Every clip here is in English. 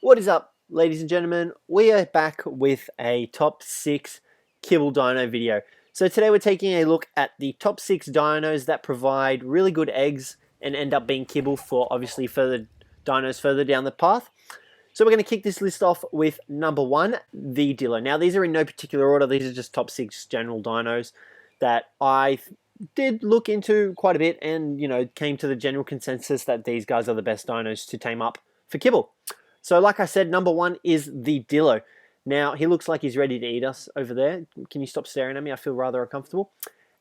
What is up, ladies and gentlemen? We are back with a top 6 Kibble Dino video. So today we're taking a look at the top 6 dinos that provide really good eggs and end up being kibble for obviously further dinos further down the path. So we're going to kick this list off with number 1, the Dillo. Now these are in no particular order, these are just top 6 general dinos that I did look into quite a bit and, came to the general consensus that these guys are the best dinos to tame up for kibble. So like I said, number 1 is the Dillo. Now, he looks like he's ready to eat us over there. Can you stop staring at me? I feel rather uncomfortable.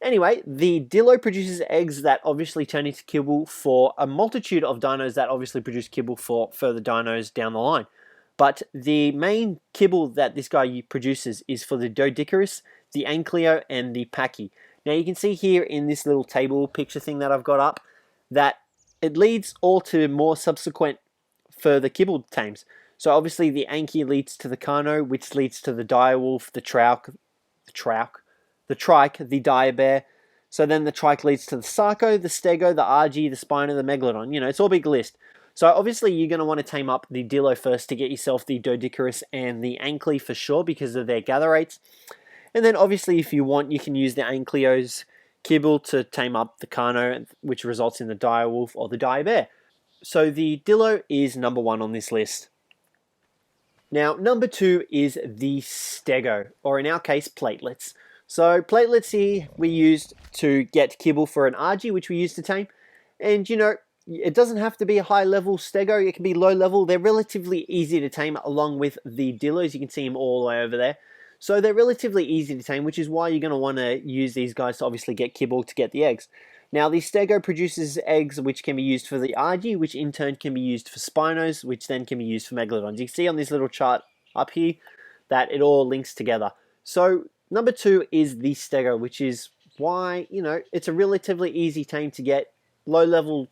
Anyway, the Dillo produces eggs that obviously turn into kibble for a multitude of dinos that obviously produce kibble for further dinos down the line. But the main kibble that this guy produces is for the Doedicurus, the Ankylo, and the Pachy. Now, you can see here in this little table picture thing that I've got up that it leads all to more subsequent further kibble tames. So obviously the Anky leads to the Carno, which leads to the Direwolf, the Trike, the Direbear. So then the Trike leads to the Sarco, the Stego, the Argy, the Spino, the Megalodon. It's all a big list. So obviously you're going to want to tame up the Dillo first to get yourself the Doedicurus and the Ankylo for sure because of their gather rates. And then obviously if you want, you can use the Ankylio's kibble to tame up the Carno, which results in the Direwolf or the Direbear. So the Dillo is number 1 on this list. Now, number 2 is the Stego, or in our case, platelets. So platelets here we used to get kibble for an Argy, which we used to tame. And it doesn't have to be a high level Stego, it can be low level. They're relatively easy to tame along with the Dillos. You can see them all the way over there. So they're relatively easy to tame, which is why you're going to want to use these guys to obviously get kibble to get the eggs. Now, the Stego produces eggs which can be used for the Argy, which in turn can be used for Spinos, which then can be used for Megalodons. You can see on this little chart up here that it all links together. So, number 2 is the Stego, which is why, it's a relatively easy tame to get. Low-level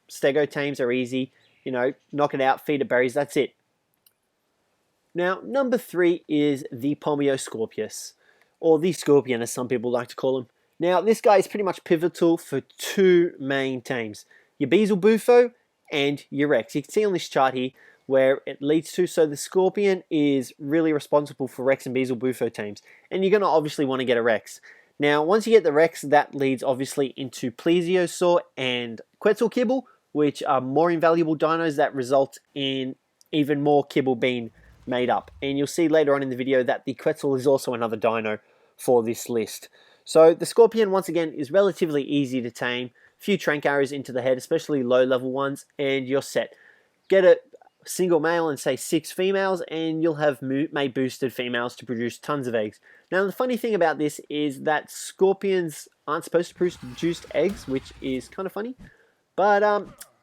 Stego tames are easy. Knock it out, feed it berries, that's it. Now, number 3 is the Pomio-Scorpius, or the Scorpion as some people like to call him. Now, this guy is pretty much pivotal for 2 main tames, your Beelzebufo and your Rex. You can see on this chart here where it leads to, so the Scorpion is really responsible for Rex and Beelzebufo tames, and you're going to obviously want to get a Rex. Now, once you get the Rex, that leads obviously into Plesiosaur and Quetzalkibble, which are more invaluable dinos that result in even more kibble being made up. And you'll see later on in the video that the Quetzal is also another dino for this list. So the Scorpion, once again, is relatively easy to tame. Few trank arrows into the head, especially low-level ones, and you're set. Get a single male and say 6 females, and you'll have made boosted females to produce tons of eggs. Now, the funny thing about this is that Scorpions aren't supposed to produce eggs, which is kind of funny. But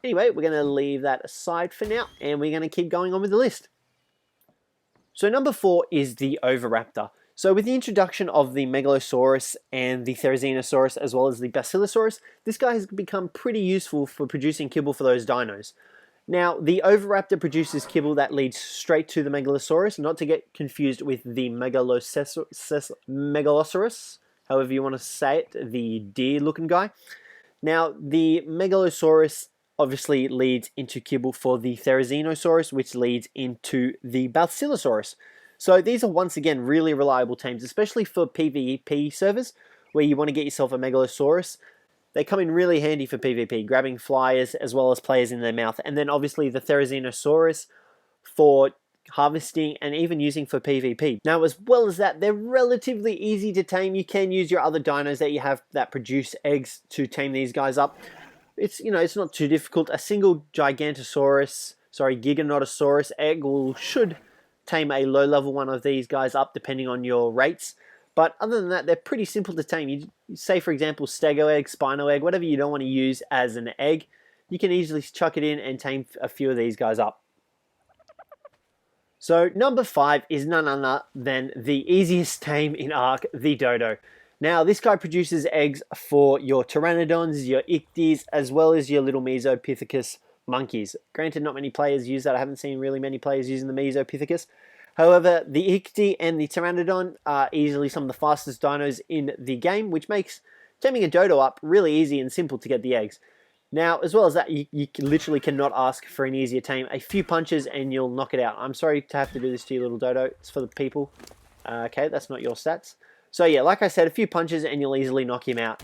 anyway, we're going to leave that aside for now, and we're going to keep going on with the list. So number 4 is the Oviraptor. So with the introduction of the Megalosaurus and the Therizinosaurus as well as the Basilosaurus, this guy has become pretty useful for producing kibble for those dinos. Now, the Oviraptor produces kibble that leads straight to the Megalosaurus, not to get confused with the Megalosaurus, however you want to say it, the deer-looking guy. Now, the Megalosaurus obviously leads into kibble for the Therizinosaurus, which leads into the Basilosaurus. So these are once again really reliable tames, especially for PvP servers where you want to get yourself a Megalosaurus. They come in really handy for PvP, grabbing flyers as well as players in their mouth. And then obviously the Therizinosaurus for harvesting and even using for PvP. Now, as well as that, they're relatively easy to tame. You can use your other dinos that you have that produce eggs to tame these guys up. It's not too difficult. A single Giganotosaurus egg should tame a low-level one of these guys up depending on your rates. But other than that, they're pretty simple to tame. You say, for example, Stego egg, Spino egg, whatever you don't want to use as an egg, you can easily chuck it in and tame a few of these guys up. So number 5 is none other than the easiest tame in Ark, the Dodo. Now, this guy produces eggs for your Pteranodons, your Ichthys, as well as your little Mesopithecus monkeys. Granted, not many players use that. I haven't seen really many players using the Mesopithecus. However, the Ichthys and the Pteranodon are easily some of the fastest dinos in the game, which makes taming a Dodo up really easy and simple to get the eggs. Now, as well as that, you literally cannot ask for an easier tame. A few punches and you'll knock it out. I'm sorry to have to do this to you, little Dodo. It's for the people. Okay, that's not your stats. So yeah, like I said, a few punches and you'll easily knock him out.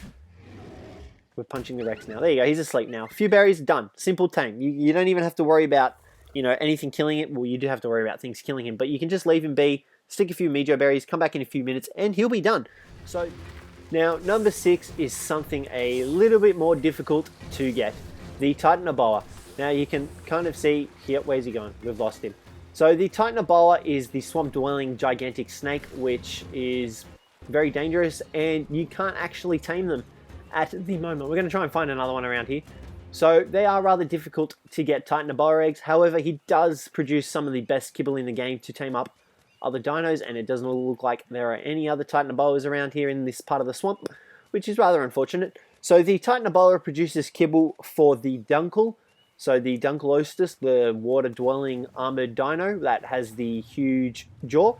We're punching the Rex now. There you go, he's asleep now. A few berries, done. Simple tame. You don't even have to worry about, you know, anything killing it. Well, you do have to worry about things killing him, but you can just leave him be, stick a few Mejo berries, come back in a few minutes, and he'll be done. So now, number 6 is something a little bit more difficult to get. The Titanoboa. Now, you can kind of see here, where's he going? We've lost him. So the Titanoboa is the swamp-dwelling gigantic snake, which is very dangerous, and you can't actually tame them at the moment. We're going to try and find another one around here. So they are rather difficult to get Titanoboa eggs. However, he does produce some of the best kibble in the game to tame up other dinos, and it doesn't look like there are any other Titanoboas around here in this part of the swamp, which is rather unfortunate. So the Titanoboa produces kibble for the Dunkel. So the Dunkelostis, the water-dwelling armored dino that has the huge jaw,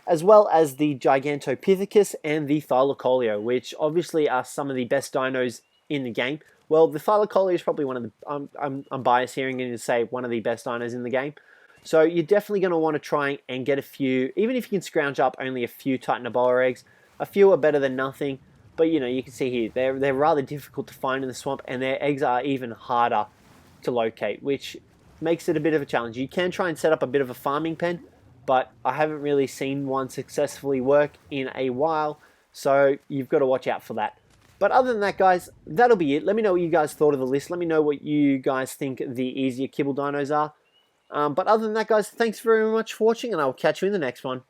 as well as the Gigantopithecus and the Thylacoleo, which obviously are some of the best dinos in the game. Well, the Thylacoleo is probably one of the, I'm biased here and going to say one of the best dinos in the game. So you're definitely going to want to try and get a few, even if you can scrounge up only a few Titanoboa eggs. A few are better than nothing, but you know, you can see here, they're rather difficult to find in the swamp, and their eggs are even harder to locate, which makes it a bit of a challenge. You can try and set up a bit of a farming pen, but I haven't really seen one successfully work in a while, so you've got to watch out for that. But other than that, guys, that'll be it. Let me know what you guys thought of the list. Let me know what you guys think the easier kibble dinos are. But other than that, guys, thanks very much for watching, and I'll catch you in the next one.